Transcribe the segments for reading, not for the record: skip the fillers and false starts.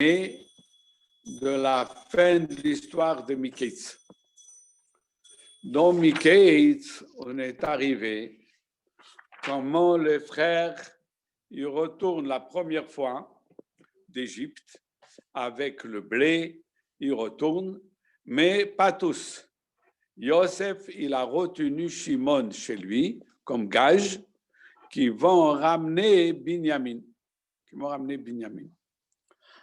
de la fin de l'histoire de Miketz. Dans Miketz, on est arrivé comment les frères ils retournent la première fois d'Égypte avec le blé, ils retournent, mais pas tous. Yosef, il a retenu Shimon chez lui comme gage qui vont ramener Binyamin.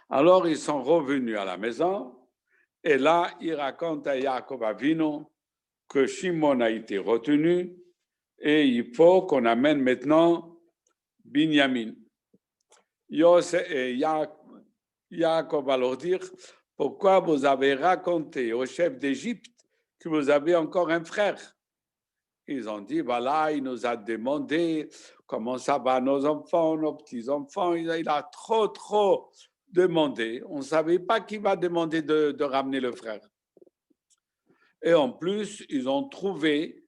Alors, ils sont revenus à la maison et là, ils racontent à Yaakov Avinu que Shimon a été retenu et il faut qu'on amène maintenant Binyamin. Yaakov va leur dire, pourquoi vous avez raconté au chef d'Égypte que vous avez encore un frère? Ils ont dit, voilà, il nous a demandé comment ça va nos enfants, nos petits-enfants. Il a trop demandé. On ne savait pas qui va demander de ramener le frère. Et en plus, ils ont trouvé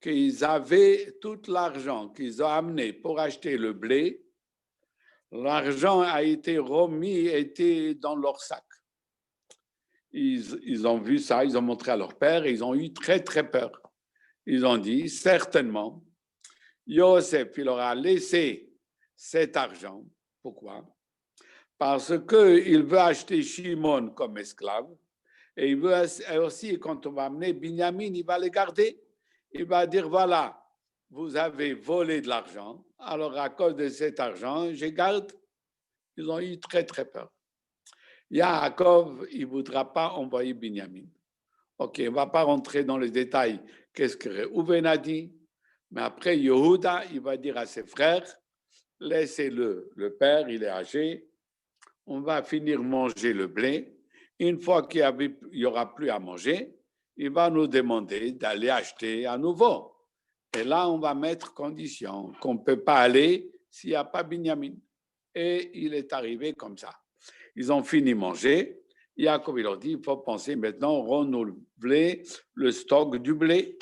qu'ils avaient tout l'argent qu'ils ont amené pour acheter le blé. L'argent a été remis, était dans leur sac. Ils ont vu ça, ils ont montré à leur père et ils ont eu très peur. Ils ont dit, certainement, Yosef, il leur a laissé cet argent. Pourquoi? Parce qu'il veut acheter Shimon comme esclave et il veut aussi, quand on va amener Binyamin, il va les garder. Il va dire, voilà, vous avez volé de l'argent, alors à cause de cet argent, je garde. Ils ont eu très peur. Yaakov, il ne voudra pas envoyer Binyamin. Ok, on ne va pas rentrer dans les détails. Qu'est-ce que Reuven a dit? Mais après, Yehuda, il va dire à ses frères, laissez-le, le père, il est âgé, on va finir manger le blé. Une fois qu'il n'y aura plus à manger, il va nous demander d'aller acheter à nouveau. Et là, on va mettre condition qu'on ne peut pas aller s'il n'y a pas Binyamin. Et il est arrivé comme ça. Ils ont fini de manger. Yaakov, il leur dit, il faut penser maintenant renouveler le stock du blé.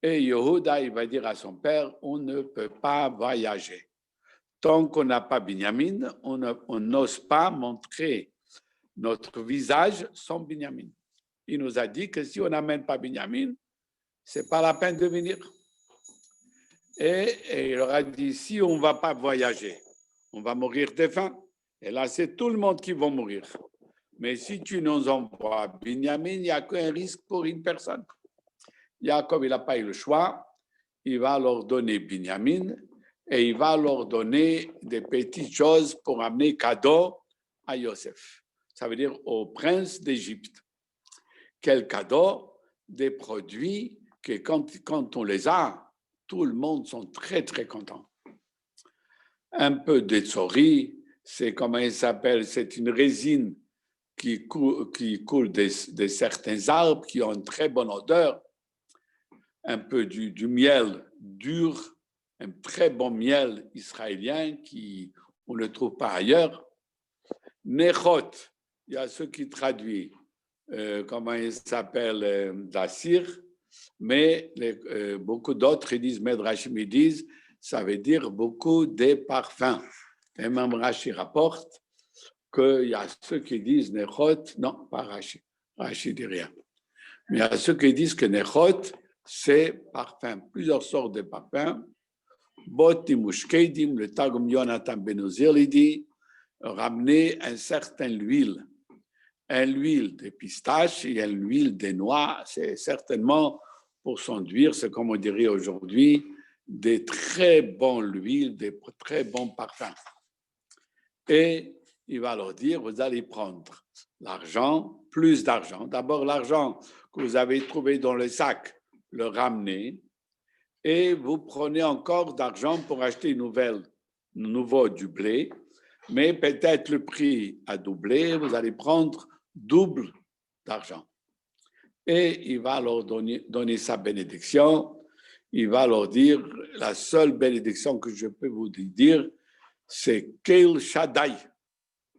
Et Yehuda, il va dire à son père, on ne peut pas voyager. Tant qu'on n'a pas Binyamin, on n'ose pas montrer notre visage sans Binyamin. Il nous a dit que si on n'amène pas Binyamin, ce n'est pas la peine de venir. Et il leur a dit, si on ne va pas voyager, on va mourir de faim. Et là, c'est tout le monde qui va mourir. Mais si tu nous envoies Binyamin, il n'y a qu'un risque pour une personne. Yaakov, il n'a pas eu le choix. Il va leur donner Binyamin et il va leur donner des petites choses pour amener cadeau à Yosef. Ça veut dire au prince d'Égypte. Quel cadeau? Des produits que quand on les a, tout le monde sont très content. Un peu de tsori, c'est comment il s'appelle, c'est une résine qui coule de certains arbres qui ont une très bonne odeur. Un peu du miel dur, un très bon miel israélien qu'on ne trouve pas ailleurs. Nechot, il y a ceux qui traduisent, comment il s'appelle, d'Assir, mais beaucoup d'autres ils disent, Medrashim ils disent, ça veut dire beaucoup de parfums. Et même Rashi rapporte qu'il y a ceux qui disent Nechot, non, pas Rashi, Rashi dit rien. Mais il y a ceux qui disent que Nechot, c'est parfum, plusieurs sortes de parfums. Botim ou Shkedim, le Targum Yonatan Ben Uzziel, il dit ramener un certain huile. L'huile de pistache et l'huile de noix, c'est certainement pour s'enduire, c'est comme on dirait aujourd'hui, des très bonnes huiles, des très bons parfums. Et il va leur dire, vous allez prendre l'argent, plus d'argent. D'abord, l'argent que vous avez trouvé dans le sac, le ramener, et vous prenez encore d'argent pour acheter nouveau du blé, mais peut-être le prix a doublé, vous allez prendre double d'argent. Et il va leur donner sa bénédiction. Il va leur dire, la seule bénédiction que je peux vous dire, c'est Kel Shaddai,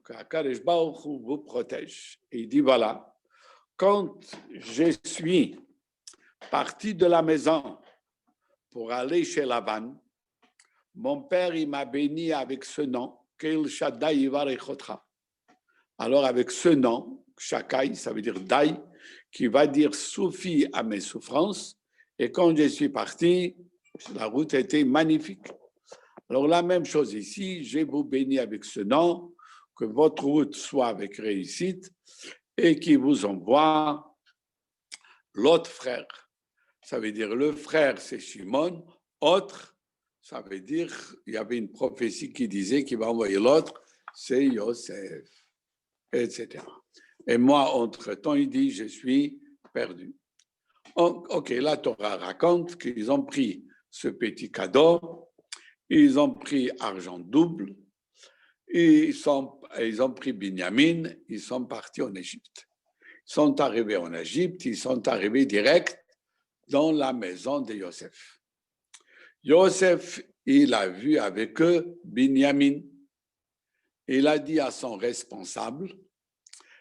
qu'Akadosh Baruch Hu vous protège. Et il dit, voilà, quand je suis parti de la maison pour aller chez Laban, mon père, il m'a béni avec ce nom, Kel Shaddai Yivarechotra. Alors, avec ce nom, Shakai, ça veut dire Dai, qui va dire Soufi à mes souffrances. Et quand je suis parti, la route était magnifique. Alors, la même chose ici, je vous bénis avec ce nom, que votre route soit avec réussite et qui vous envoie l'autre frère. Ça veut dire le frère, c'est Shimon. Autre, ça veut dire, il y avait une prophétie qui disait qu'il va envoyer l'autre, c'est Yosef, etc. Et moi, entre-temps, il dit, je suis perdu. Ok, la Torah raconte qu'ils ont pris ce petit cadeau, ils ont pris argent double, ils ont pris Binyamin, ils sont partis en Égypte. Ils sont arrivés en Égypte, ils sont arrivés direct dans la maison de Yosef. Yosef, il a vu avec eux Binyamin. Il a dit à son responsable,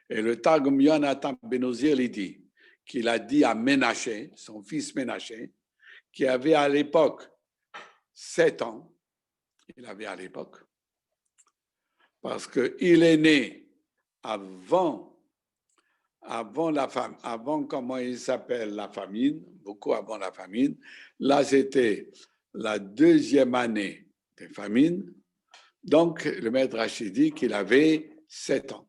et le Targum Yonatan Ben Ozir lui dit, qu'il a dit à Ménaché, son fils Ménaché, qui avait à l'époque 7 ans, il avait à l'époque, parce qu'il est né avant comment il s'appelle, la famine, beaucoup avant la famine. Là, c'était la 2e année de famine. Donc, le maître Rachid dit qu'il avait 7 ans.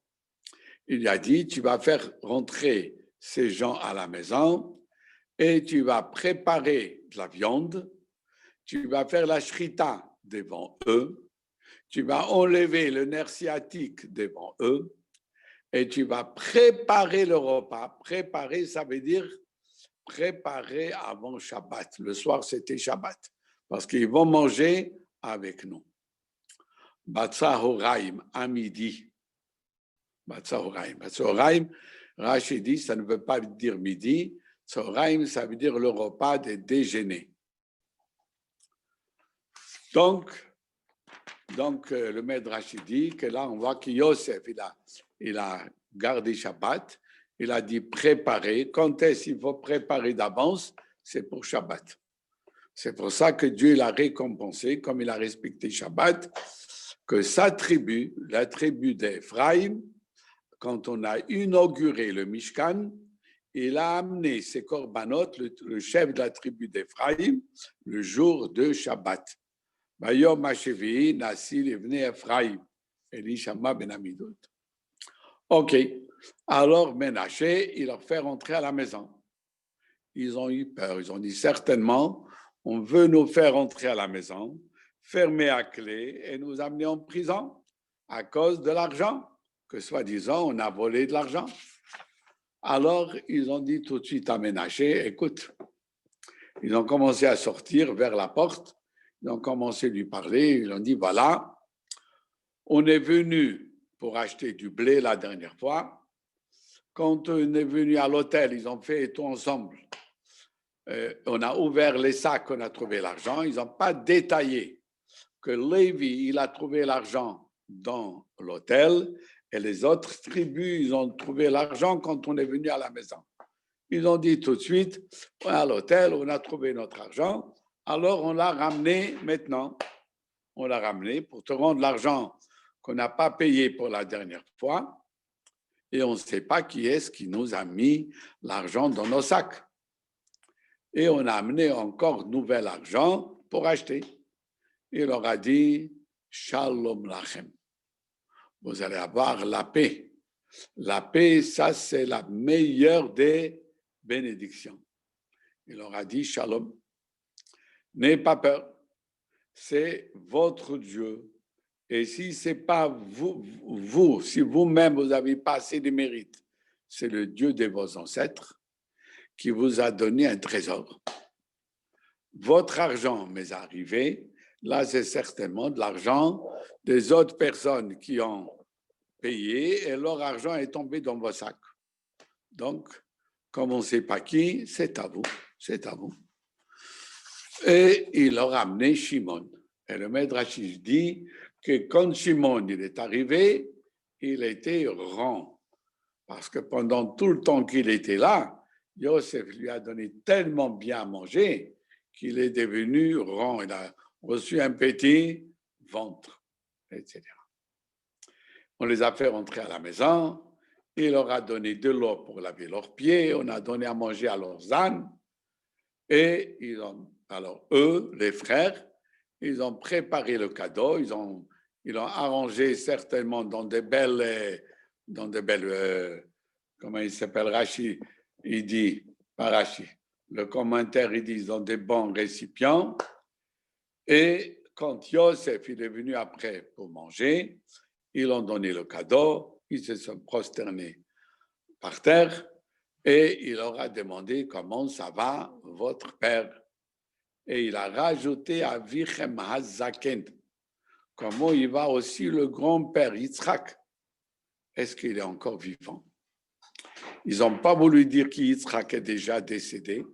Il lui a dit, tu vas faire rentrer ces gens à la maison et tu vas préparer de la viande, tu vas faire la shrita devant eux, tu vas enlever le nerf sciatique devant eux et tu vas préparer le repas. Préparer, ça veut dire préparer avant Shabbat. Le soir, c'était Shabbat parce qu'ils vont manger avec nous. Batsa Horaim, à midi. Batsa Horaim, Rachid dit, ça ne veut pas dire midi. Tzoraim, ça veut dire le repas des déjeuners. Donc le maître Rachid dit que là, on voit que Yosef, il a gardé Shabbat. Il a dit préparer. Quand est-ce qu'il faut préparer d'avance? C'est pour Shabbat. C'est pour ça que Dieu l'a récompensé, comme il a respecté Shabbat, que sa tribu, la tribu d'Ephraïm, quand on a inauguré le Mishkan, il a amené ses korbanot, le chef de la tribu d'Ephraïm, le jour de Shabbat. Bayom Hashevi, Nassil, Evne Ephraïm, Elishama ben Amidot. Ok, alors Ménaché, il leur fait rentrer à la maison. Ils ont eu peur, ils ont dit certainement, on veut nous faire rentrer à la maison, fermer à clé et nous amener en prison à cause de l'argent, que soi-disant on a volé de l'argent. Alors, ils ont dit tout de suite à Ménaché, écoute, ils ont commencé à sortir vers la porte, ils ont commencé à lui parler, ils ont dit, voilà, on est venu pour acheter du blé la dernière fois. Quand on est venu à l'hôtel, ils ont fait tout ensemble. On a ouvert les sacs, on a trouvé l'argent. Ils n'ont pas détaillé que Lévi, il a trouvé l'argent dans l'hôtel et les autres tribus, ils ont trouvé l'argent quand on est venu à la maison. Ils ont dit tout de suite, à l'hôtel, on a trouvé notre argent, alors on l'a ramené maintenant. On l'a ramené pour te rendre l'argent qu'on n'a pas payé pour la dernière fois et on ne sait pas qui est-ce qui nous a mis l'argent dans nos sacs. Et on a amené encore nouvel argent pour acheter. Il leur a dit, Shalom Lachem. Vous allez avoir la paix. La paix, ça, c'est la meilleure des bénédictions. Il leur a dit, Shalom. N'ayez pas peur. C'est votre Dieu. Et si ce n'est pas vous, si vous-même, vous n'avez pas assez de mérite, c'est le Dieu de vos ancêtres qui vous a donné un trésor. Votre argent m'est arrivé. Là, c'est certainement de l'argent des autres personnes qui ont payé et leur argent est tombé dans vos sacs. Donc, comme on ne sait pas qui, c'est à vous, c'est à vous. Et il leur a amené Shimon. Et le maître Rachid dit que quand Shimon il est arrivé, il était rond. Parce que pendant tout le temps qu'il était là, Yosef lui a donné tellement bien à manger qu'il est devenu rond. Il a reçu un petit ventre, etc. On les a fait rentrer à la maison. Il leur a donné de l'eau pour laver leurs pieds. On a donné à manger à leurs ânes. Et alors eux, les frères, ils ont préparé le cadeau. Ils l'ont arrangé certainement dans des belles, comment il s'appelle, Rachi, il dit, pas Rachi, le commentaire, il dit, dans des bons récipients. Et quand Yosef il est venu après pour manger, ils ont donné le cadeau, ils se sont prosternés par terre et il leur a demandé comment ça va votre père. Et il a rajouté à Vichem Hazaken, comment il va aussi le grand-père Yitzhak. Est-ce qu'il est encore vivant? Ils n'ont pas voulu dire qu'Yitzhak est déjà décédé.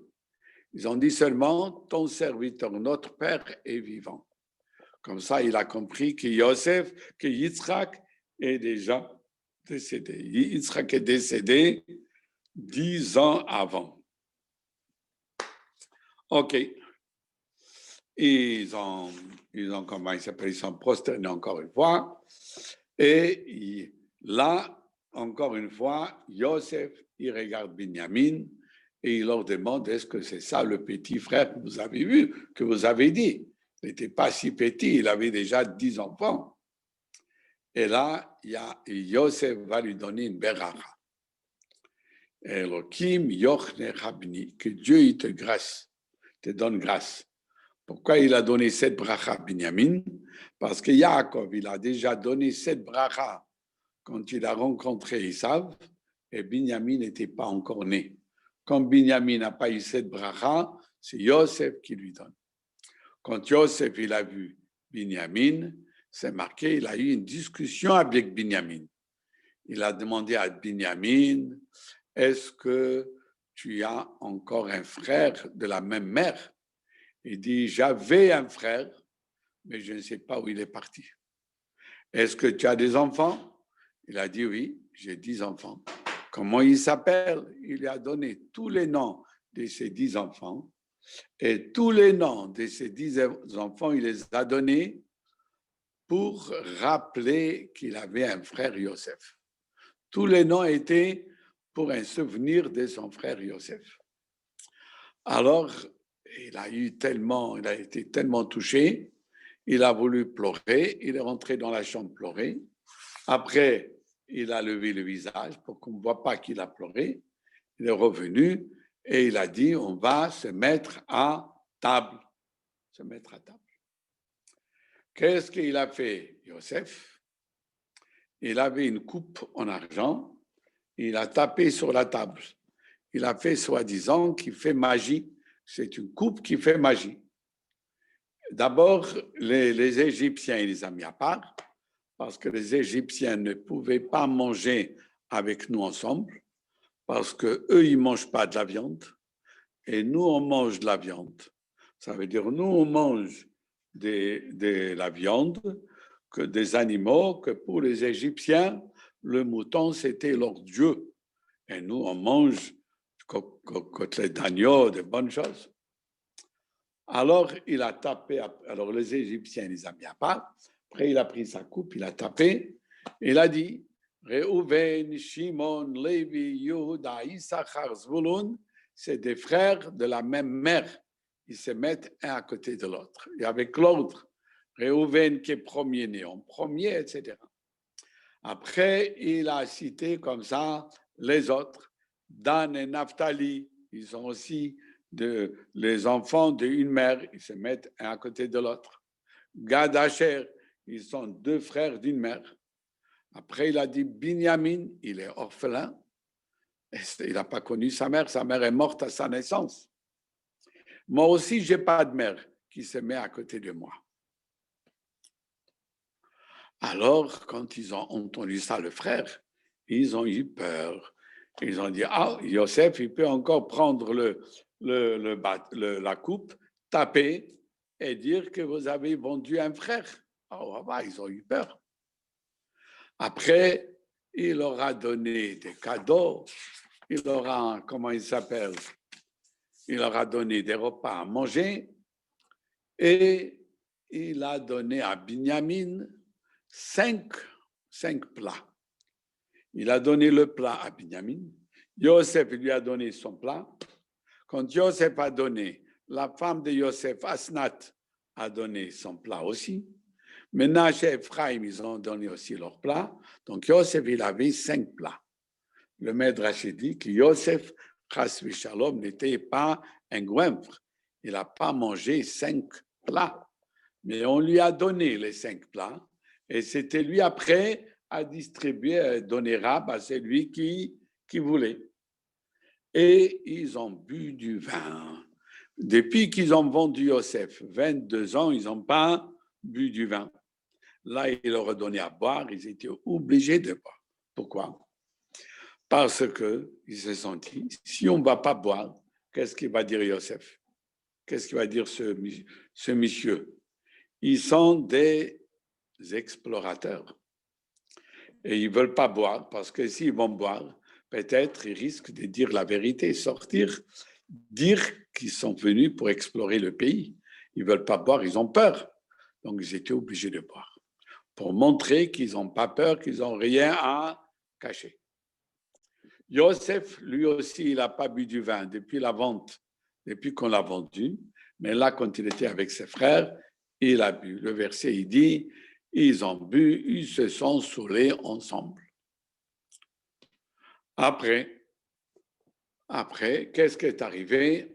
Ils ont dit seulement, ton serviteur, notre père, est vivant. Comme ça, il a compris que Yosef, que Yitzhak est déjà décédé. Yitzhak est décédé 10 ans avant. OK. Ils comment il s'appelle, ils sont prosternés encore une fois. Et là, encore une fois, Yosef, il regarde Binyamin et il leur demande, est-ce que c'est ça le petit frère que vous avez vu, que vous avez dit? Il n'était pas si petit, il avait déjà 10 enfants. Et là, Yosef va lui donner une beracha. Elohim yochne rabni, que Dieu il te donne grâce. Pourquoi il a donné cette bracha à Binyamin? Parce que Yaakov, il a déjà donné cette bracha quand il a rencontré Esav et Binyamin n'était pas encore né. Quand Binyamin n'a pas eu cette bracha, c'est Yosef qui lui donne. Quand Yosef il a vu Binyamin, c'est marqué, il a eu une discussion avec Binyamin. Il a demandé à Binyamin, est-ce que tu as encore un frère de la même mère? Il dit, j'avais un frère, mais je ne sais pas où il est parti. Est-ce que tu as des enfants? Il a dit, oui, j'ai 10 enfants. Comment ils s'appellent? Il lui a donné tous les noms de ses 10 enfants. Et tous les noms de ces 10 enfants, il les a donnés pour rappeler qu'il avait un frère Yosef. Tous les noms étaient pour un souvenir de son frère Yosef. Alors, il a été tellement touché, il a voulu pleurer, il est rentré dans la chambre pleurer. Après, il a levé le visage pour qu'on ne voit pas qu'il a pleuré. Il est revenu et il a dit, on va se mettre à table. Se mettre à table. Qu'est-ce qu'il a fait, Yosef? Il avait une coupe en argent, il a tapé sur la table. Il a fait soi-disant qu'il fait magie. C'est une coupe qui fait magie. D'abord, les Égyptiens, il les a mis à part, parce que les Égyptiens ne pouvaient pas manger avec nous ensemble, parce qu'eux, ils ne mangent pas de la viande, et nous, on mange de la viande. Ça veut dire, nous, on mange de la viande, que des animaux, que pour les Égyptiens, le mouton, c'était leur dieu. Et nous, on mange côtelette d'agneau, de bonnes choses. Alors, il a tapé, alors les Égyptiens, ils ont mis à part. Après, il a pris sa coupe, il a tapé. Il a dit, Reuven, Shimon, Lévi, Yehuda, Issachar, Zvulun, c'est des frères de la même mère. Ils se mettent un à côté de l'autre. Et avec l'autre, Reuven qui est premier-né en premier, etc. Après, il a cité comme ça les autres. Dan et Naphtali, ils sont aussi les enfants d'une mère, ils se mettent un à côté de l'autre. Gad Asher, ils sont deux frères d'une mère. Après, il a dit Binyamin, il est orphelin. Il n'a pas connu sa mère est morte à sa naissance. Moi aussi, je n'ai pas de mère qui se met à côté de moi. Alors, quand ils ont entendu ça, le frère, ils ont eu peur. Ils ont dit, ah, Yosef, il peut encore prendre la coupe, taper et dire que vous avez vendu un frère. Oh, ils ont eu peur. Après, il leur a donné des cadeaux, il leur a, comment il s'appelle, il leur a donné des repas à manger et il a donné à Binyamin 5 5 plats. Il a donné le plat à Binyamin. Yosef lui a donné son plat. Quand Yosef a donné, la femme de Yosef, Asnat, a donné son plat aussi. Ménage et Ephraim, ils ont donné aussi leur plat. Donc Yosef, il avait 5 plats. Le maître Rachid dit que Yosef, Chas Shalom, n'était pas un goinfre. Il n'a pas mangé 5 plats. Mais on lui a donné les 5 plats. Et c'était lui après à distribuer, à donner rab à celui qui voulait. Et ils ont bu du vin. Depuis qu'ils ont vendu Yosef, 22 ans, ils n'ont pas bu du vin. Là, il leur a donné à boire, ils étaient obligés de boire. Pourquoi? Parce qu'ils se sont dit, si on ne va pas boire, qu'est-ce qu'il va dire Yosef? Qu'est-ce qu'il va dire ce monsieur? Ils sont des explorateurs. Et ils ne veulent pas boire, parce que s'ils vont boire, peut-être ils risquent de dire la vérité, sortir, dire qu'ils sont venus pour explorer le pays. Ils ne veulent pas boire, ils ont peur. Donc ils étaient obligés de boire, pour montrer qu'ils n'ont pas peur, qu'ils n'ont rien à cacher. Yosef, lui aussi, il n'a pas bu du vin depuis la vente, depuis qu'on l'a vendu. Mais là, quand il était avec ses frères, il a bu. Le verset, il dit, ils ont bu, ils se sont saoulés ensemble. Après, qu'est-ce qui est arrivé?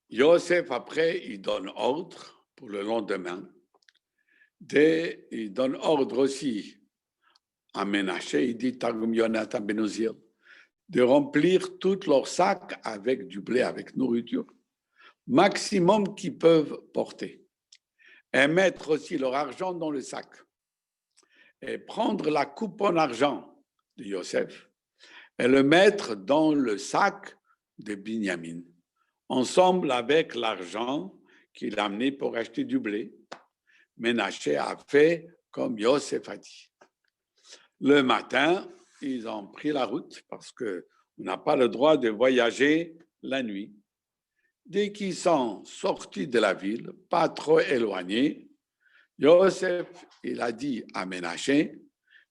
Yosef, après, il donne ordre pour le lendemain. Il donne ordre aussi à Ménaché, il dit Targum Yonatan ben Uzziel, de remplir tous leurs sacs avec du blé, avec nourriture, maximum qu'ils peuvent porter, et mettre aussi leur argent dans le sac, et prendre la coupe en argent de Yosef, et le mettre dans le sac de Binyamin, ensemble avec l'argent qu'il a amené pour acheter du blé. Ménaché a fait comme Yosef a dit. Le matin, ils ont pris la route parce qu'on n'a pas le droit de voyager la nuit. Dès qu'ils sont sortis de la ville, pas trop éloignés, Yosef, il a dit à Ménaché,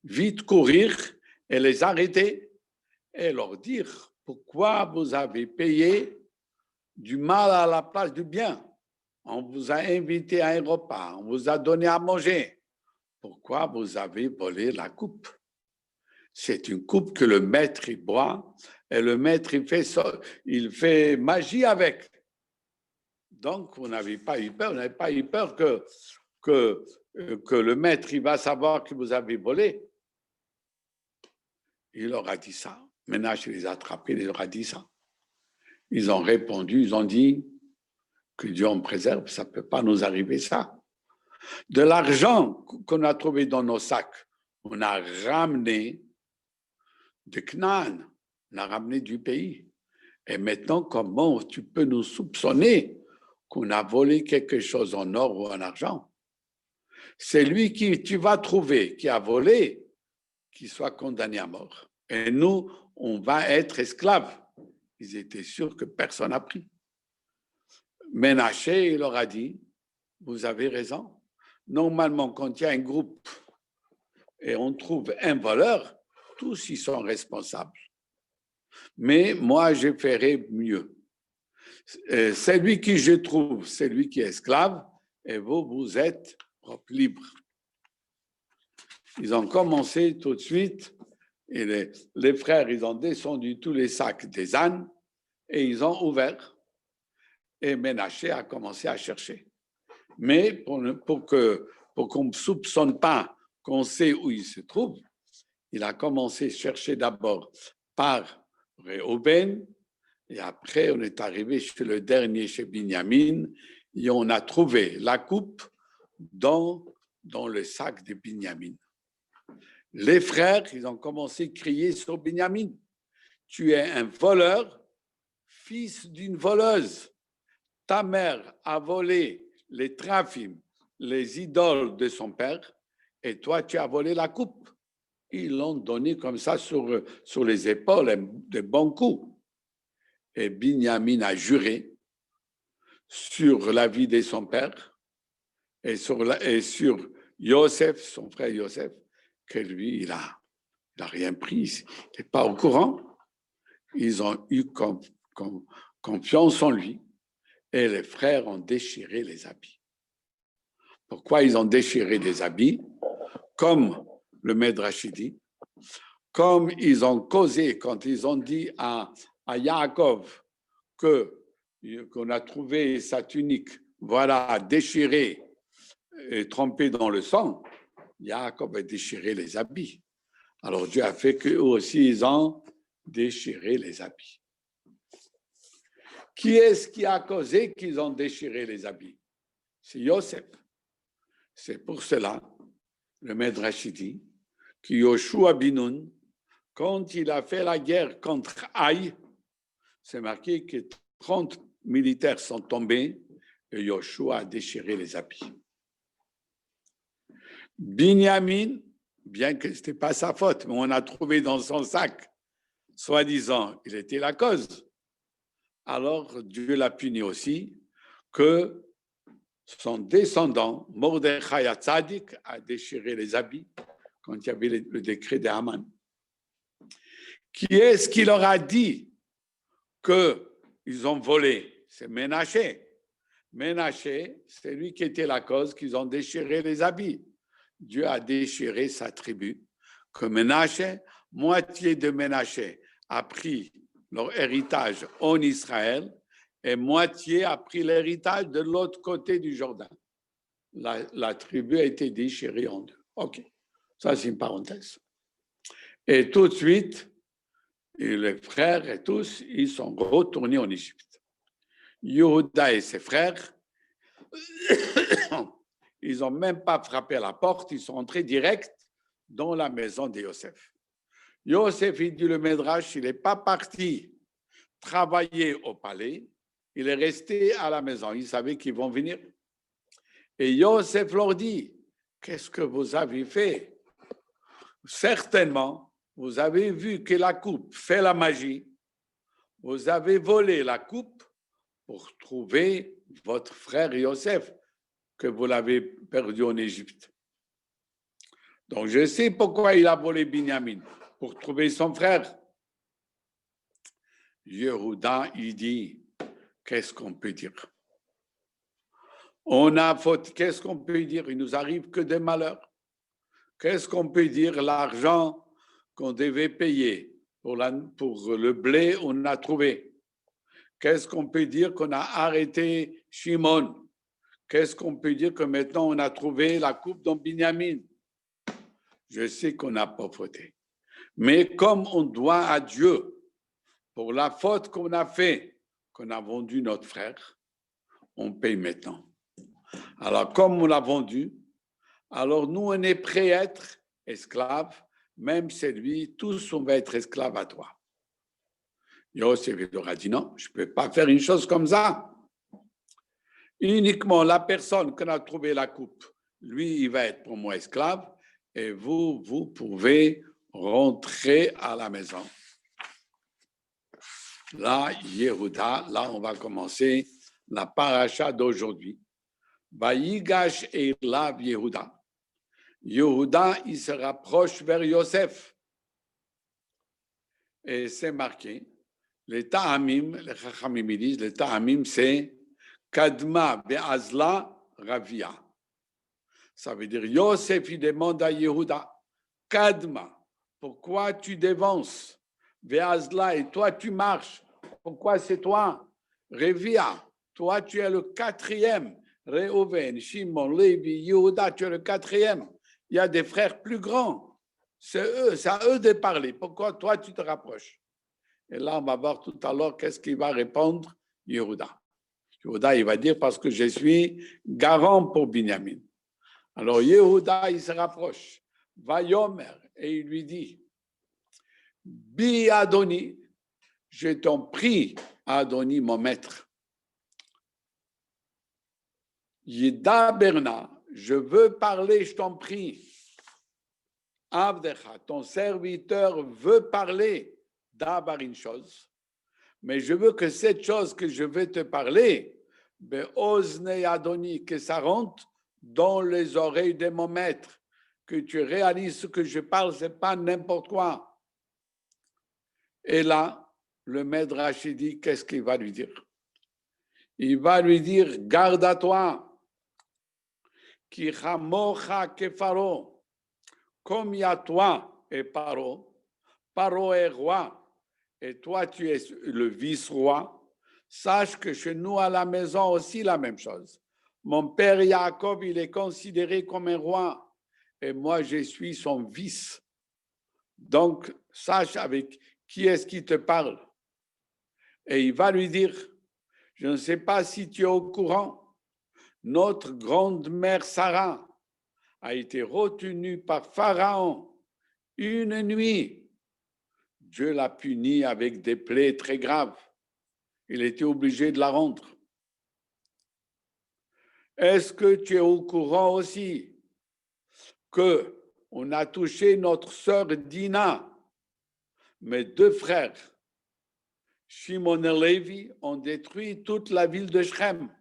vite courir et les arrêter et leur dire pourquoi vous avez payé du mal à la place du bien. On vous a invité à un repas, on vous a donné à manger. Pourquoi vous avez volé la coupe? C'est une coupe que le maître il boit et le maître il fait magie avec. Donc, vous n'avez pas eu peur, que le maître il va savoir que vous avez volé. Il leur a dit ça. Maintenant, je les ai attrapés, il leur a dit ça. Ils ont répondu, ils ont dit que Dieu en préserve, ça ne peut pas nous arriver ça. De l'argent qu'on a trouvé dans nos sacs, on a ramené de Canaan, on a ramené du pays. Et maintenant, comment tu peux nous soupçonner qu'on a volé quelque chose en or ou en argent? C'est lui qui tu vas trouver qui a volé, qui soit condamné à mort. Et nous, on va être esclaves. Ils étaient sûrs que personne n'a pris. Ménaché, il leur a dit, vous avez raison. Normalement, quand il y a un groupe et on trouve un voleur, tous y sont responsables. Mais moi, je ferai mieux. Celui qui je trouve, c'est lui qui est esclave, et vous, vous êtes libre. Ils ont commencé tout de suite, et les frères, ils ont descendu tous les sacs des ânes, et ils ont ouvert. Et Ménaché a commencé à chercher. Mais pour qu'on ne soupçonne pas qu'on sait où il se trouve, il a commencé à chercher d'abord par Réhouven, et après on est arrivé chez le dernier, chez Binyamin, et on a trouvé la coupe dans le sac de Binyamin. Les frères, ils ont commencé à crier sur Binyamin. Tu es un voleur, fils d'une voleuse. Ta mère a volé les traphim, les idoles de son père, et toi, tu as volé la coupe. Ils l'ont donné comme ça sur les épaules, de bons coups. Et Binyamin a juré sur la vie de son père et sur Yosef, son frère Yosef, que lui, il n'a rien pris, il n'est pas au courant. Ils ont eu confiance en lui et les frères ont déchiré les habits. Pourquoi ils ont déchiré les habits? Comme le Midrash dit, comme ils ont causé quand ils ont dit à Yaakov qu'on a trouvé sa tunique, voilà, déchirée et trempée dans le sang, Yaakov a déchiré les habits. Alors Dieu a fait qu'eux aussi, ils ont déchiré les habits. Qui est-ce qui a causé qu'ils ont déchiré les habits? C'est Yosef. C'est pour cela, le Midrash dit, que Yoshua bin Nun, quand il a fait la guerre contre Haï, c'est marqué que 30 militaires sont tombés et Yoshua a déchiré les habits. Binyamin, bien que ce n'était pas sa faute, mais on a trouvé dans son sac, soi-disant, il était la cause. Alors Dieu l'a puni aussi, que son descendant, Mordechai Hatzadik, a déchiré les habits quand il y avait le décret d'Haman. Qui est-ce qui leur a dit qu'ils ont volé? C'est Ménaché. Ménaché, c'est lui qui était la cause qu'ils ont déchiré les habits. Dieu a déchiré sa tribu, que Ménaché, moitié de Ménaché a pris leur héritage en Israël et moitié a pris l'héritage de l'autre côté du Jourdain. La tribu a été déchirée en deux. OK, ça c'est une parenthèse. Et tout de suite, les frères et tous, ils sont retournés en Égypte. Yehuda et ses frères, ils n'ont même pas frappé à la porte, ils sont entrés direct dans la maison de Yosef. Yosef, il dit le Midrash, il n'est pas parti travailler au palais, il est resté à la maison. Il savait qu'ils vont venir. Et Yosef leur dit, qu'est-ce que vous avez fait? Certainement, vous avez vu que la coupe fait la magie. Vous avez volé la coupe pour trouver votre frère Yosef, que vous l'avez perdu en Égypte. Donc, je sais pourquoi il a volé Binyamin, pour trouver son frère. Yehuda, il dit, qu'est-ce qu'on peut dire? On a faute, qu'est-ce qu'on peut dire? Il nous arrive que des malheurs. Qu'est-ce qu'on peut dire? L'argent qu'on devait payer pour le blé, on a trouvé. Qu'est-ce qu'on peut dire? Qu'on a arrêté Shimon. Qu'est-ce qu'on peut dire? Que maintenant on a trouvé la coupe dans Binyamin. Je sais qu'on n'a pas fauté. Mais comme on doit à Dieu pour la faute qu'on a fait, qu'on a vendu notre frère, on paye maintenant. Alors, comme on l'a vendu, alors nous, on est prêts à être esclaves, même c'est lui, tous on va être esclaves à toi. Yosef leur a dit non, je ne peux pas faire une chose comme ça. Uniquement la personne qui a trouvé la coupe, lui, il va être pour moi esclave, et vous pouvez rentrer à la maison. Là, Yehuda, là, on va commencer la paracha d'aujourd'hui. Vayigash Elav Yehuda. Yehuda, il se rapproche vers Yosef. Et c'est marqué. Les Ta'amim, les Chachamim disent, les Ta'amim, c'est Kadma Be'azla Ravia. Ça veut dire, Yosef, il demande à Yehuda, Kadma, pourquoi tu dévances? Be'azla, et toi, tu marches. Pourquoi c'est toi? Ravia, toi, tu es le quatrième. Reuven, Shimon, Lévi, Yehuda, tu es le quatrième. Il y a des frères plus grands. C'est à eux de parler. Pourquoi toi, tu te rapproches? Et là, on va voir tout à l'heure qu'est-ce qu'il va répondre Yehuda. Yehuda, il va dire parce que je suis garant pour Binyamin. Alors, Yehuda, il se rapproche. Va Yomer, et il lui dit, Bi Adoni, je t'en prie, Adoni, mon maître. Yida Berna, je veux parler, je t'en prie. Avdecha, ton serviteur veut parler d'abord une chose, mais je veux que cette chose que je vais te parler, Be'ozne Adoni, que ça rentre dans les oreilles de mon maître, que tu réalises ce que je parle, ce n'est pas n'importe quoi. Et là, le maître Rachidi, qu'est-ce qu'il va lui dire? Il va lui dire, garde à toi, qui chamocha kefaro, comme il y a toi et Paro, Paro est roi, et toi tu es le vice-roi, sache que chez nous à la maison aussi la même chose. Mon père Yaakov, il est considéré comme un roi, et moi je suis son vice. Donc, sache avec qui est-ce qui te parle. Et il va lui dire, je ne sais pas si tu es au courant, notre grande-mère Sarah a été retenue par Pharaon une nuit. Dieu l'a punie avec des plaies très graves. Il était obligé de la rendre. Est-ce que tu es au courant aussi qu'on a touché notre sœur Dina, mes deux frères, Shimon et Lévi, ont détruit toute la ville de Shrem.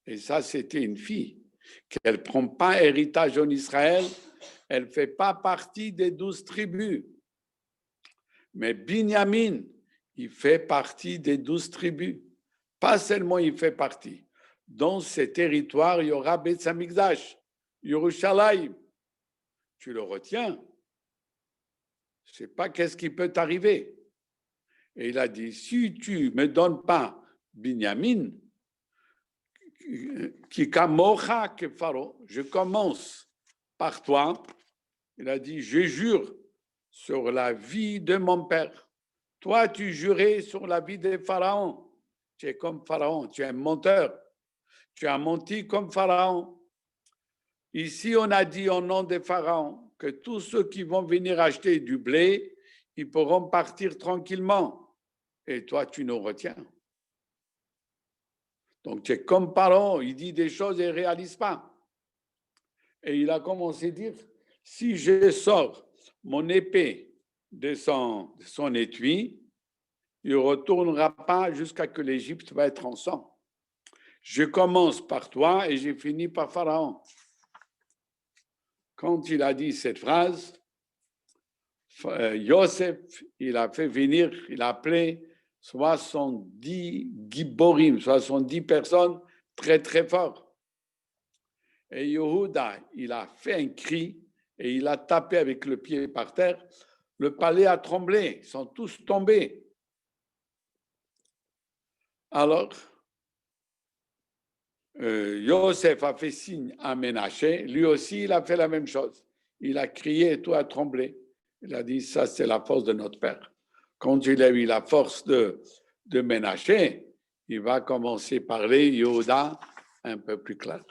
Et ça, c'était une fille qu'elle ne prend pas héritage en Israël, elle ne fait pas partie des 12 tribus. Mais Binyamin, il fait partie des 12 tribus. Pas seulement il fait partie. Dans ces territoires, il y aura Beth Amikdash, Yerushalayim. Tu le retiens. Je ne sais pas qu'est-ce qui peut t'arriver. Et il a dit, si tu ne me donnes pas Binyamin, qui kamocha kefaro, je commence par toi. Il a dit, je jure sur la vie de mon père. Toi, tu jurais sur la vie de Pharaon. Tu es comme Pharaon, tu es un menteur. Tu as menti comme Pharaon. Ici, on a dit au nom de Pharaon que tous ceux qui vont venir acheter du blé, ils pourront partir tranquillement. Et toi, tu nous retiens. Donc, tu es comme Pharaon, il dit des choses et il ne réalise pas. Et il a commencé à dire, si je sors mon épée de son étui, il ne retournera pas jusqu'à que l'Égypte va être en sang. Je commence par toi et j'ai fini par Pharaon. Quand il a dit cette phrase, Yosef, il a fait venir, il a appelé 70 giborim, 70 personnes très très fortes. Et Yehuda, il a fait un cri et il a tapé avec le pied par terre. Le palais a tremblé, ils sont tous tombés. Alors, Yosef a fait signe à Ménaché, lui aussi il a fait la même chose. Il a crié et tout a tremblé. Il a dit, ça c'est la force de notre père. Quand il a eu la force de Ménaché, il va commencer à parler Yehuda un peu plus clair,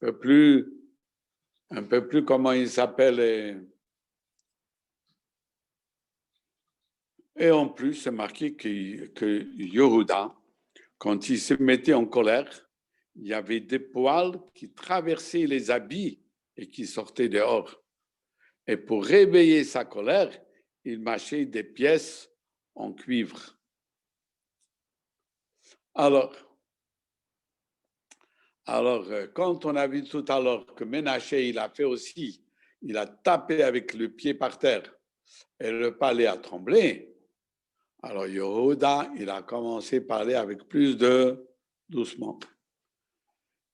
un peu plus comment il s'appelle. Et en plus, c'est marqué que Yehuda, quand il se mettait en colère, il y avait des poils qui traversaient les habits et qui sortaient dehors. Et pour réveiller sa colère, il mâchait des pièces en cuivre. Alors, quand on a vu tout à l'heure que Ménaché, il a fait aussi, il a tapé avec le pied par terre et le palais a tremblé, alors Yehuda, il a commencé à parler avec plus de doucement.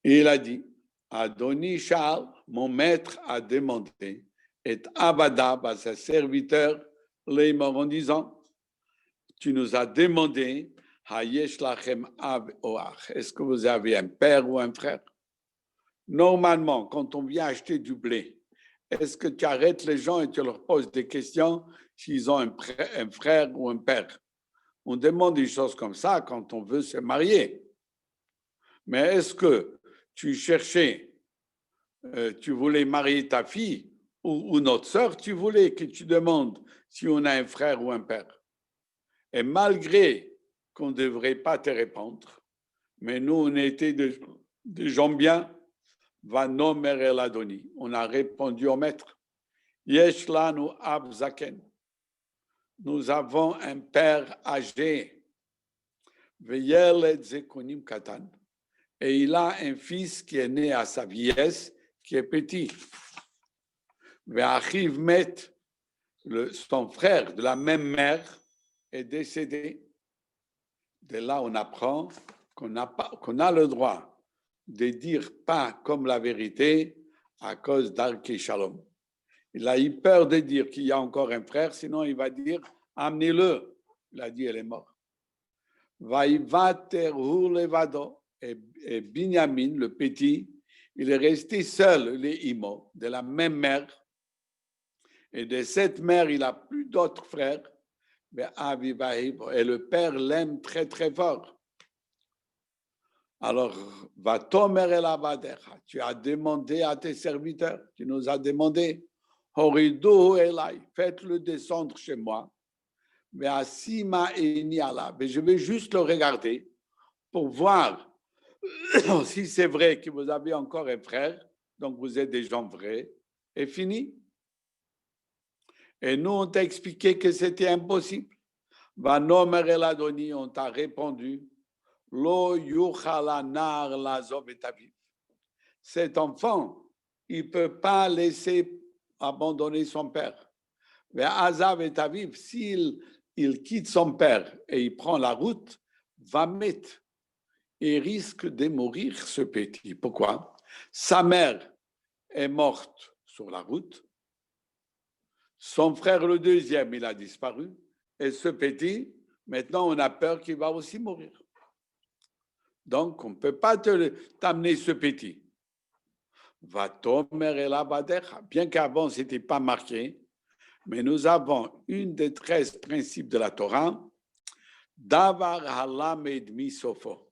Et il a dit, Adoni Charles, mon maître a demandé, et Abadab à ses serviteurs, en disant, tu nous as demandé, Hayesh lachem av oach, est-ce que vous avez un père ou un frère? Normalement, quand on vient acheter du blé, est-ce que tu arrêtes les gens et tu leur poses des questions s'ils ont un frère ou un père? On demande des choses comme ça quand on veut se marier. Mais est-ce que tu cherchais, tu voulais marier ta fille ou notre sœur, tu voulais que tu demandes si on a un frère ou un père? Et malgré qu'on ne devrait pas te répondre, mais nous, on était des gens bien, va nommer l'Adoni. On a répondu au maître. Yesh lanu ab zaken. Nous avons un père âgé. Veyeled zekonim katan. Et il a un fils qui est né à sa vieillesse qui est petit. Ve'achiv met, son frère de la même mère est décédé. De là, on apprend qu'on a le droit de dire pas comme la vérité à cause d'Arké Shalom. Il a eu peur de dire qu'il y a encore un frère, sinon il va dire amenez-le. Il a dit elle est morte. Et Binyamin, le petit, il est resté seul, les Imo, de la même mère. Et de cette mère, il n'a plus d'autres frères. Et le père l'aime très, très fort. Alors, va tomer el abadecha. Tu as demandé à tes serviteurs, tu nous as demandé, Horidu elai, faites-le descendre chez moi. Mais asima eni ala. Mais je vais juste le regarder pour voir si c'est vrai que vous avez encore un frère, donc vous êtes des gens vrais, et fini. Et nous, on t'a expliqué que c'était impossible. Va nomer el adoni, on t'a répondu. Lo yuchalanar lazov et aviv. Cet enfant, il ne peut pas laisser abandonner son père. Mais Azav et aviv, s'il quitte son père et il prend la route, va mettre et risque de mourir ce petit. Pourquoi? Sa mère est morte sur la route. Son frère, le deuxième, il a disparu. Et ce petit, maintenant, on a peur qu'il va aussi mourir. Donc, on ne peut pas t'amener ce petit. Bien qu'avant, ce n'était pas marqué, mais nous avons une des 13 principes de la Torah, Davar halam edmi sofo.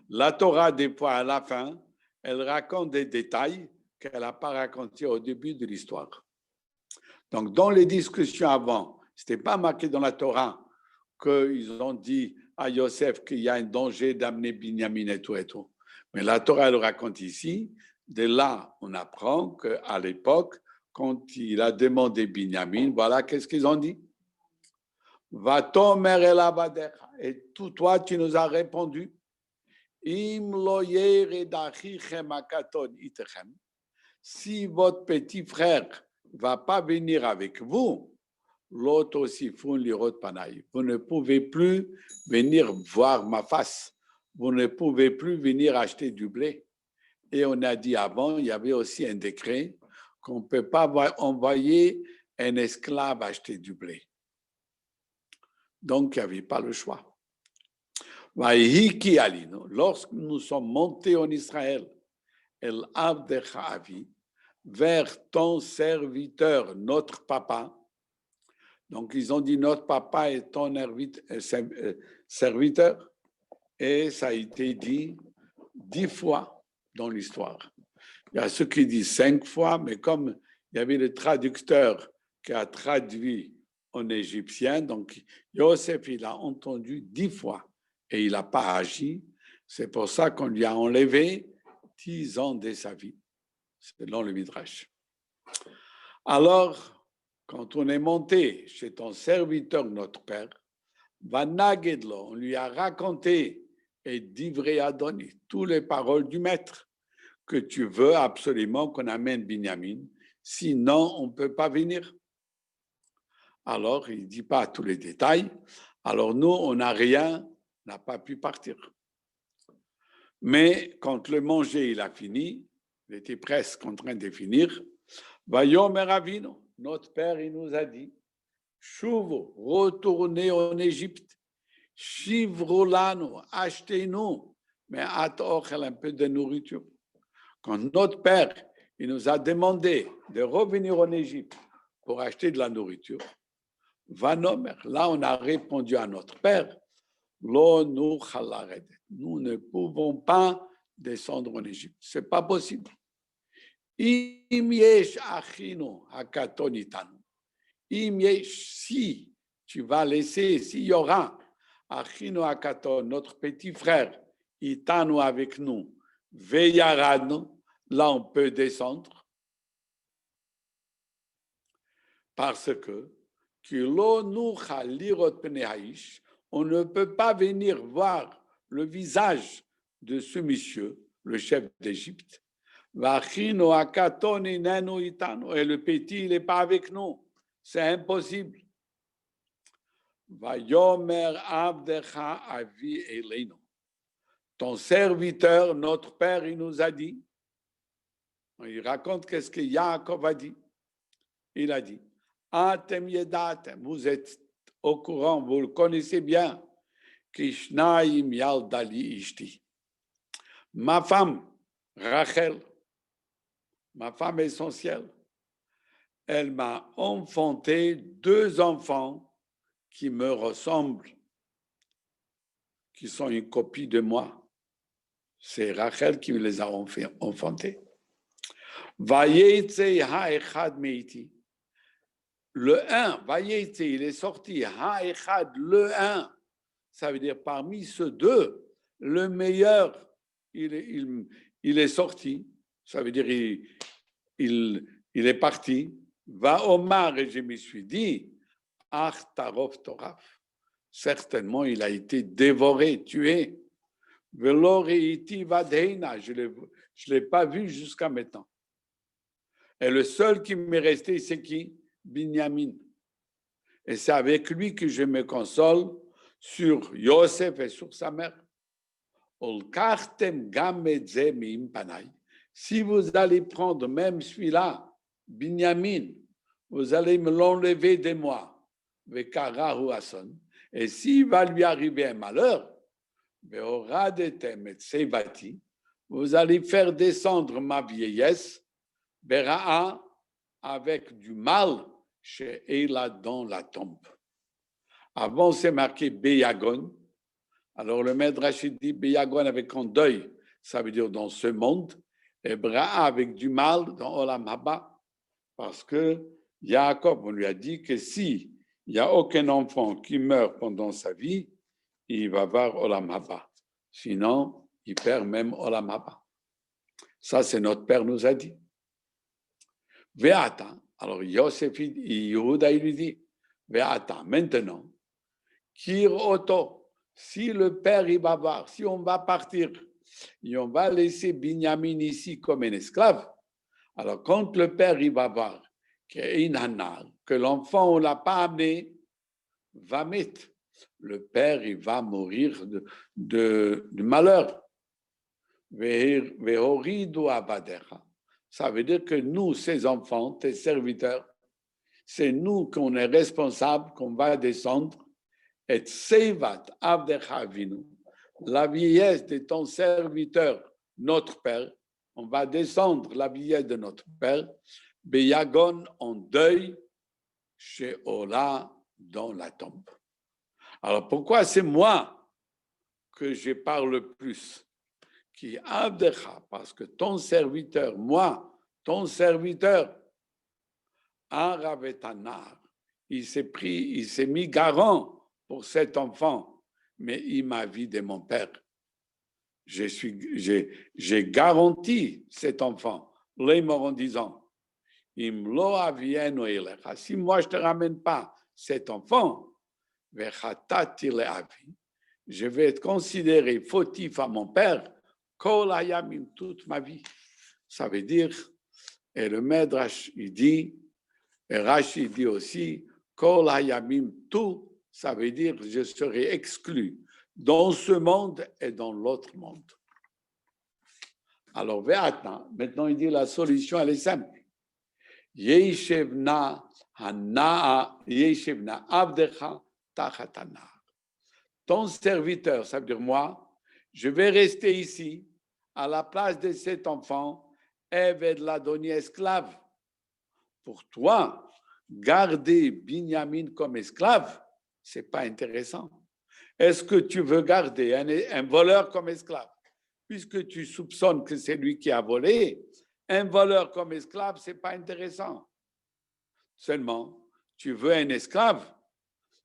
La Torah, des fois, à la fin, elle raconte des détails qu'elle n'a pas racontés au début de l'histoire. Donc, dans les discussions avant, ce n'était pas marqué dans la Torah qu'ils ont dit à Yosef qu'il y a un danger d'amener Binyamin et tout et tout. Mais la Torah le raconte ici. De là, on apprend qu'à l'époque, quand il a demandé Binyamin, voilà qu'est-ce qu'ils ont dit. Va-t-on el abader. Et toi, tu nous as répondu. Si votre petit frère ne va pas venir avec vous, l'autre aussi, vous ne pouvez plus venir voir ma face. Vous ne pouvez plus venir acheter du blé. Et on a dit avant, il y avait aussi un décret qu'on ne peut pas envoyer un esclave acheter du blé. Donc, il n'y avait pas le choix. Lorsque nous sommes montés en Israël, El Avdecha Avi, vers ton serviteur, notre papa. Donc, ils ont dit notre papa est ton serviteur. Et ça a été dit 10 fois dans l'histoire. Il y a ceux qui disent 5 fois, mais comme il y avait le traducteur qui a traduit en égyptien, donc Yosef, il a entendu 10 fois et il n'a pas agi. C'est pour ça qu'on lui a enlevé 10 ans de sa vie, selon le Midrash. Alors, quand on est monté chez ton serviteur, notre père, Vanagedlo, on lui a raconté et d'ivré à donner toutes les paroles du maître que tu veux absolument qu'on amène Binyamin, sinon on ne peut pas venir. Alors, il ne dit pas tous les détails. Alors, nous, on n'a rien, on n'a pas pu partir. Mais quand le manger, il a fini, il était presque en train de finir, Vayomer Avino, notre père, il nous a dit, Chouvo, retournez en Égypte, Chivrolano, achetez-nous, mais attends un peu de nourriture. Quand notre père, il nous a demandé de revenir en Égypte pour acheter de la nourriture, Vanomer, là on a répondu à notre père, nous ne pouvons pas descendre en Égypte, ce n'est pas possible. Si tu vas laisser, s'il y aura Achino Akaton, notre petit frère, Itanu avec nous, Veyaradno, là on peut descendre, parce que on ne peut pas venir voir le visage de ce monsieur, le chef d'Égypte. Vachino akaton inenu itanu. Et le petit, il n'est pas avec nous. C'est impossible. Vayomer abdecha avi eleinu. Ton serviteur, notre père, il nous a dit, il raconte qu'est-ce que Yaakov a dit. Il a dit, Atem yedatem, vous êtes au courant, vous le connaissez bien, Kishnaim yaldali ishti. Ma femme, Rachel, ma femme essentielle, elle m'a enfanté 2 enfants qui me ressemblent, qui sont une copie de moi. C'est Rachel qui me les a enfantés. Vayetse ha'echad meiti. Le 1, Vayetse, il est sorti, ha'echad, le 1. Ça veut dire parmi ceux 2, le meilleur, il est sorti. Ça veut dire il est parti. Va Omar, et je me suis dit, Ach tarov toraf. Certainement, il a été dévoré, tué. Veloreiti vadheina, je ne l'ai pas vu jusqu'à maintenant. Et le seul qui m'est resté, c'est qui? Binyamin. Et c'est avec lui que je me console sur Yosef et sur sa mère. Si vous allez prendre même celui-là, Binyamin, vous allez me l'enlever de moi. Et s'il va lui arriver un malheur, vous allez faire descendre ma vieillesse, Bera'a, avec du mal, chez Eila dans la tombe. Avant, c'est marqué Beyagon. Alors le maître Rachid dit Beyagon avec un deuil, ça veut dire dans ce monde, et Bera'a avec du mal dans Olam Haba, parce que Yaakov, on lui a dit que si il n'y a aucun enfant qui meurt pendant sa vie, il va voir Olam Haba. Sinon, il perd même Olam Haba. Ça, c'est notre père nous a dit. Ve'ata. Alors, Yosef, Yehuda, il lui dit, Ve'ata, maintenant, Kir Oto, si le père, il va voir, si on va partir, et on va laisser Binyamin ici comme un esclave, alors quand le père, il va voir, que l'enfant, on ne l'a pas amené, va mettre. Le père, il va mourir de malheur. Ça veut dire que nous, ces enfants, tes serviteurs, c'est nous qu'on est responsables, qu'on va descendre. Et Seivat Avdechavinu, la vieillesse de ton serviteur, notre père, on va descendre la vieillesse de notre père, Beyagon en deuil, chez Ola dans la tombe. Alors pourquoi c'est moi que je parle le plus? Qui Avdecha, parce que ton serviteur, moi, ton serviteur, Aravetanar, il s'est mis garant pour cet enfant, mais il m'a vu de mon père. J'ai garanti cet enfant, en disant, si moi je ne te ramène pas cet enfant, je vais être considéré fautif à mon père, toute ma vie. Ça veut dire, et le Midrash, il dit, et Rashi dit aussi, Kol hayamim, tout, ça veut dire je serai exclu dans ce monde et dans l'autre monde. Alors, maintenant il dit la solution, elle est simple. Yeshevna avdecha tachatana. Ton serviteur, ça veut dire moi, je vais rester ici à la place de cet enfant, Eved l'Adoni esclave. Pour toi, garder Binyamin comme esclave, ce n'est pas intéressant. Est-ce que tu veux garder un voleur comme esclave? Puisque tu soupçonnes que c'est lui qui a volé, un voleur comme esclave, ce n'est pas intéressant. Seulement, tu veux un esclave.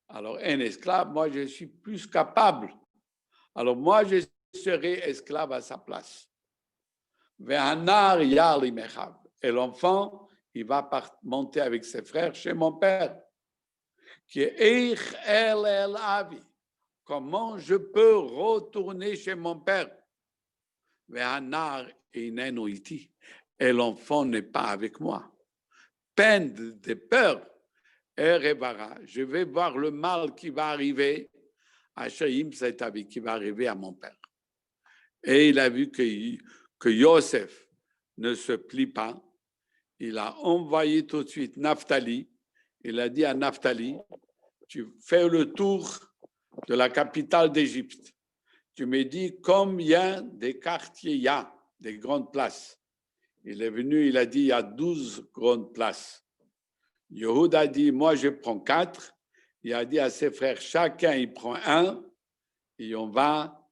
Alors, un esclave, moi, je suis plus capable. Alors, moi, je serai esclave à sa place. Et l'enfant, il va monter avec ses frères chez mon père. Comment je peux retourner chez mon père? et l'enfant n'est pas avec moi. Peine de peur, et Revara, je vais voir le mal qui va arriver à Shaïm Zaitavi, qui va arriver à mon père. Et il a vu que Yosef ne se plie pas. Il a envoyé tout de suite Naphtali. Il a dit à Naphtali, tu fais le tour de la capitale d'Égypte. Tu me dis combien de quartiers il y a, des grandes places. Il est venu, il a dit, il y a 12 grandes places. Yehuda a dit, moi je prends 4. Il a dit à ses frères, chacun il prend un et on va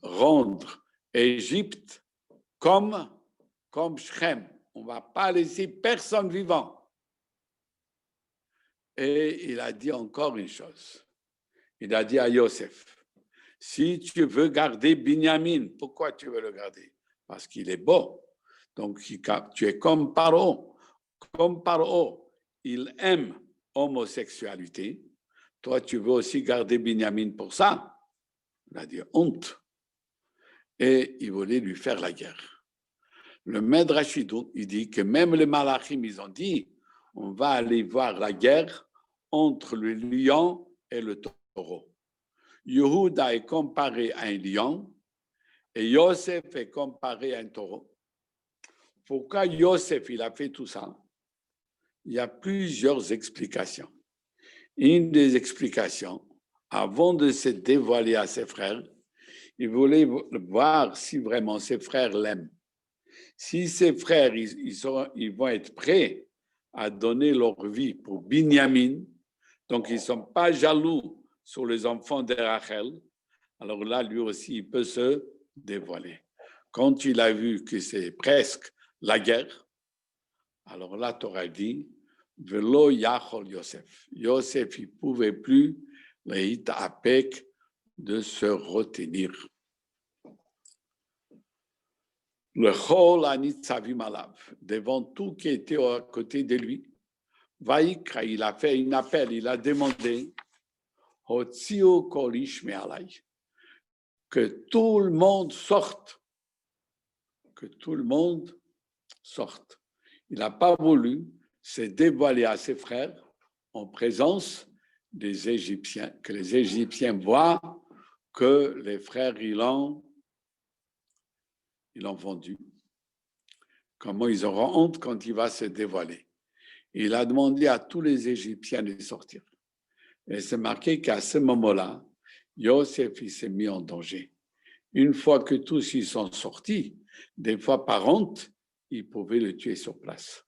rendre Égypte comme Shrem. On ne va pas laisser personne vivant. Et il a dit encore une chose. Il a dit à Yosef, si tu veux garder Binyamin, pourquoi tu veux le garder? Parce qu'il est beau. Donc, tu es comme Paro. Comme Paro, il aime l'homosexualité. Toi, tu veux aussi garder Binyamin pour ça? Il a dit honte. Et il voulait lui faire la guerre. Le Midrash, il dit que même les Malachim, ils ont dit, on va aller voir la guerre entre le lion et le taureau. Yehuda est comparé à un lion et Yosef est comparé à un taureau. Pourquoi Yosef il a fait tout ça? Il y a plusieurs explications. Une des explications, avant de se dévoiler à ses frères, il voulait voir si vraiment ses frères l'aiment. Si ses frères ils vont être prêts à donner leur vie pour Binyamin, donc ils ne sont pas jaloux sur les enfants de Rachel, alors là, lui aussi, il peut se dévoiler. Quand il a vu que c'est presque la guerre, alors là, tu auras dit, Velo Yachol Yosef. Yosef, il ne pouvait plus, de se retenir. Le Chol Anitzavim Alav, devant tout qui était à côté de lui, Vaïkra, il a fait un appel, il a demandé, Hotzio Kolish Me'alai, que tout le monde sorte. Que tout le monde sorte. Il n'a pas voulu se dévoiler à ses frères en présence des Égyptiens, que les Égyptiens voient que les frères, ils l'ont vendu. Comment ils auront honte quand il va se dévoiler. Il a demandé à tous les Égyptiens de sortir. Et c'est marqué qu'à ce moment-là, Yosef il s'est mis en danger. Une fois que tous ils sont sortis, des fois par honte, ils pouvaient le tuer sur place.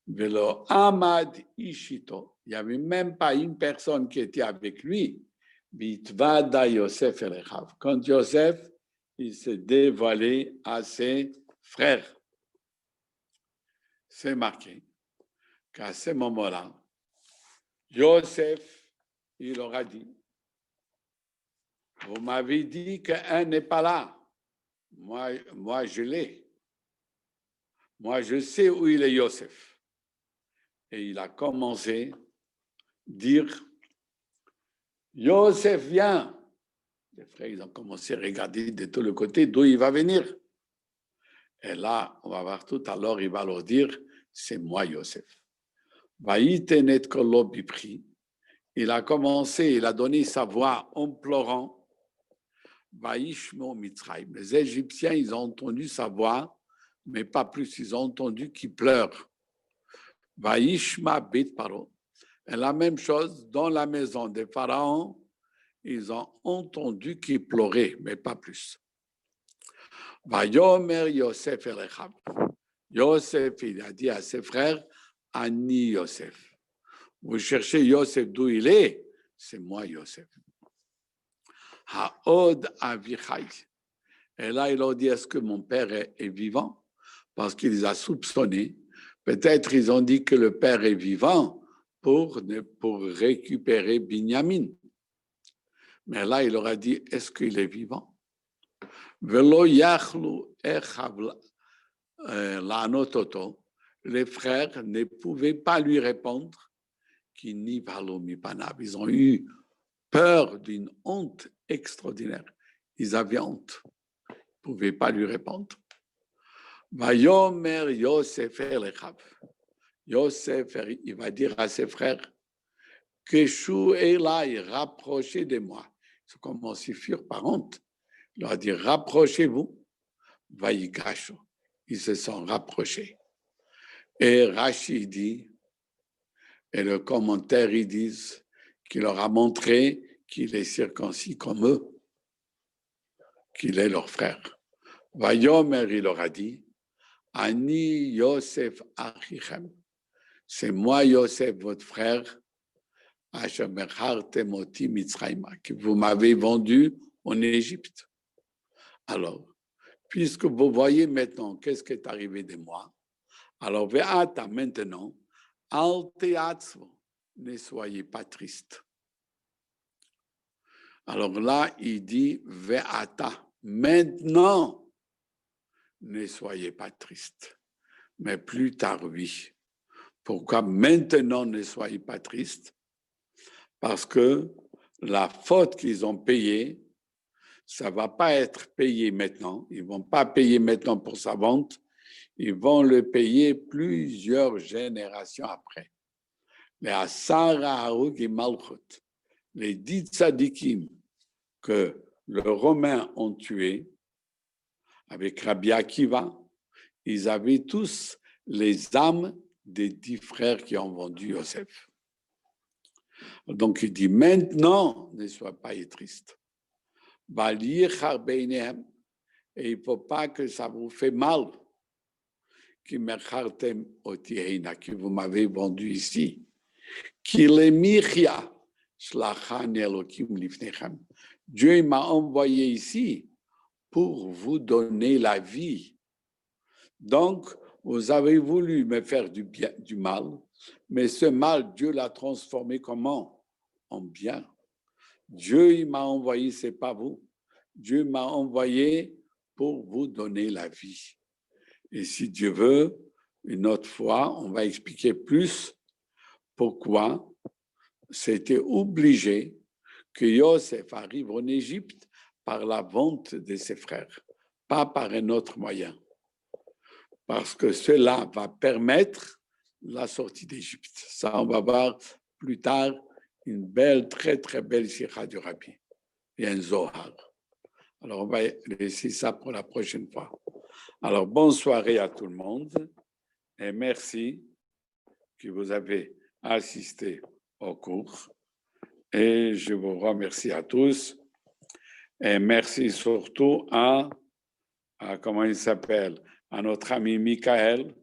Velo Amad Ishito, il n'y avait même pas une personne qui était avec lui. Bitvada Yosef Elechav. Quand Yosef il s'est dévoilé à ses frères, c'est marqué qu'à ce moment-là, Yosef, il leur a dit, vous m'avez dit qu'un n'est pas là. Moi, je l'ai. Moi, je sais où il est Yosef. Et il a commencé à dire, Yosef, viens. Les frères, ils ont commencé à regarder de tous les côtés d'où il va venir. Et là, on va voir tout à l'heure, il va leur dire, c'est moi, Yosef. Il a commencé, il a donné sa voix en pleurant. Les Égyptiens, ils ont entendu sa voix, mais pas plus, ils ont entendu qu'il pleure. Vaishma bit paro. Et la même chose, dans la maison des pharaons, ils ont entendu qu'il pleurait, mais pas plus. Vayomer Yosef Elechav. Yosef, il a dit à ses frères, Ani Yosef. Vous cherchez Yosef d'où il est, c'est moi Yosef. Haod Avichai. Et là, il leur dit, est-ce que mon père est vivant? Parce qu'il les a soupçonnés. Peut-être ils ont dit que le père est vivant pour récupérer Binyamin. Mais là, il leur a dit, est-ce qu'il est vivant? Velo yachlu les frères ne pouvaient pas lui répondre qu'ils n'y pas. Ils ont eu peur d'une honte extraordinaire. Ils avaient honte. Ils ne pouvaient pas lui répondre. Vayomer Yosef Elechav. Yosef, il va dire à ses frères, Keshu Elai, rapprochez de moi. C'est comme ils furent par honte. Il leur a dit, rapprochez-vous. Vayigashu. Ils se sont rapprochés. Et Rashi dit, et le commentaire, ils disent qu'il leur a montré qu'il est circoncis comme eux, qu'il est leur frère. Vayomer, il leur a dit, Ani Yosef Achichem, c'est moi Yosef, votre frère, que vous m'avez vendu en Égypte. Alors, puisque vous voyez maintenant qu'est-ce qui est arrivé de moi, alors ve'ata maintenant, al teatzvo, ne soyez pas triste. Alors là, il dit ve'ata, maintenant, ne soyez pas triste. Mais plus tard, oui. Pourquoi maintenant ne soyez pas triste? Parce que la faute qu'ils ont payée, ça ne va pas être payé maintenant. Ils ne vont pas payer maintenant pour sa vente. Ils vont le payer plusieurs générations après. Les Asara Harugi Malchut, les 10 tzadikim que les Romains ont tués avec Rabbi Akiva, ils avaient tous les âmes des 10 frères qui ont vendu Yosef. Donc il dit maintenant, ne sois pas triste. Et il ne faut pas que ça vous fait mal que vous m'avez vendu ici. Dieu m'a envoyé ici pour vous donner la vie. Donc, vous avez voulu me faire du mal, mais ce mal, Dieu l'a transformé comment? En bien. Dieu il m'a envoyé, ce n'est pas vous. Dieu m'a envoyé pour vous donner la vie. Et si Dieu veut, une autre fois, on va expliquer plus pourquoi c'était obligé que Yosef arrive en Égypte par la vente de ses frères, pas par un autre moyen. Parce que cela va permettre la sortie d'Égypte. Ça, on va voir plus tard une belle, très, très belle sikha du Rabbi et un Zohar. Alors, on va laisser ça pour la prochaine fois. Alors, bonne soirée à tout le monde et merci que vous avez assisté au cours. Et je vous remercie à tous. Et merci surtout à comment il s'appelle, à notre ami Michael,